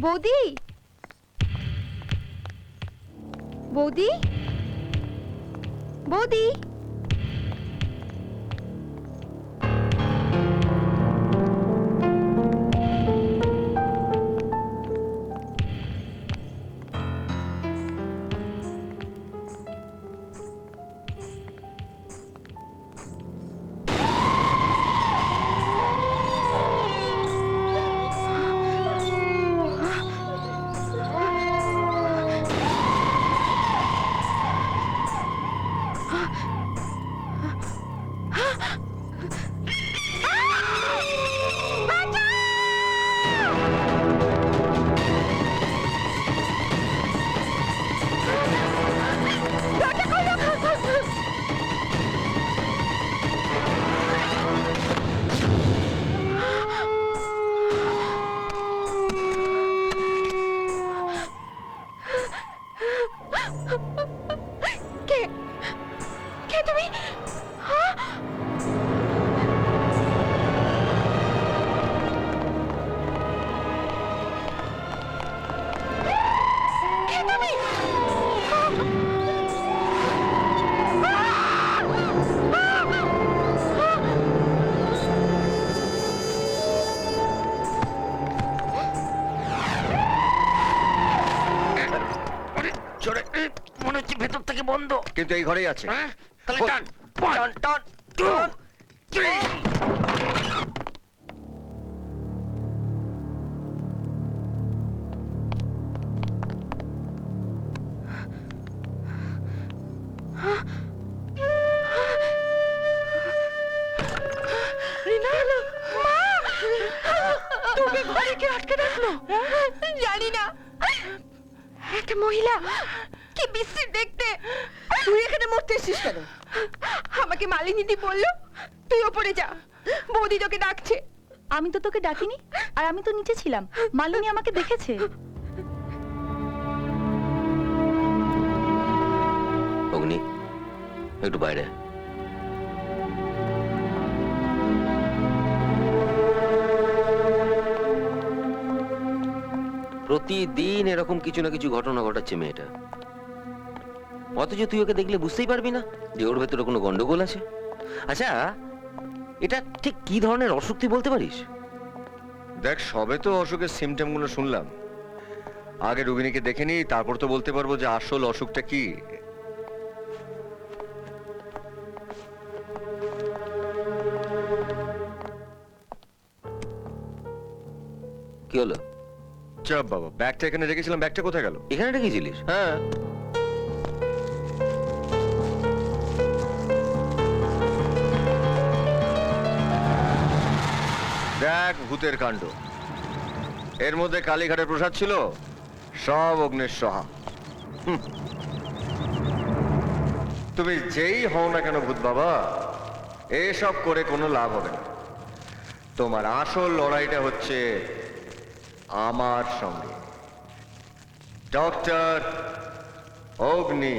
বৌদি, বৌদি, বৌদি, কে কে তুমি? কে তুমি? মনে হচ্ছে ভেতর থেকে বন্ধ, কিন্তু এই ঘরেই আছে। তাহলে টান টান, টান, টান। রিনা, মা, তোকে ঘরে কে আটকে রাখলো? জানি না, একটা মহিলা, কি বিশ্রী দেখতে। তুই এখানে মরতে এসেছিস কেন? আমাকে মালিনীদি বললো তুই ওপরে যা, বৌদি তোকে ডাকছে। আমি তো তোকে ডাকিনি, আর আমি তো নিচে ছিলাম। মালিনী আমাকে দেখেছে। অগ্নি, একটু বাইরে। প্রতিদিন এরকম কিছু না কিছু ঘটনা ঘটাচ্ছে মেয়েটা, অথচ তুই ওকে দেখলে বুঝতেই পারবি না যে ওর ভেতরে কোনো গন্ডগোল আছে। আচ্ছা, এটা ঠিক কি ধরনের অসুখ তুই বলতে পারিস? দেখ, সবে তো অসুখের সিমটম গুলো শুনলাম। আগে রোগিণীকে দেখে নি, তারপর তো বলতে পারবো যে আসল অসুখটা কি। কি হলো? চাপ বাবা, ব্যাগটা এখানে রেখেছিলাম, ব্যাগটা কোথায় গেল? এখানে রেখেছিলিস? হ্যাঁ, দেখ ভূতের কাণ্ড। এর মধ্যে কালীঘাটের প্রসাদ ছিল, সব অগ্নের সহা। হুম। তুমি যেই হও না কেন ভূত বাবা, এসব করে কোনো লাভ হবে না। তোমার আসল লড়াইটা হচ্ছে আমার সঙ্গে, ডক্টর অগ্নি।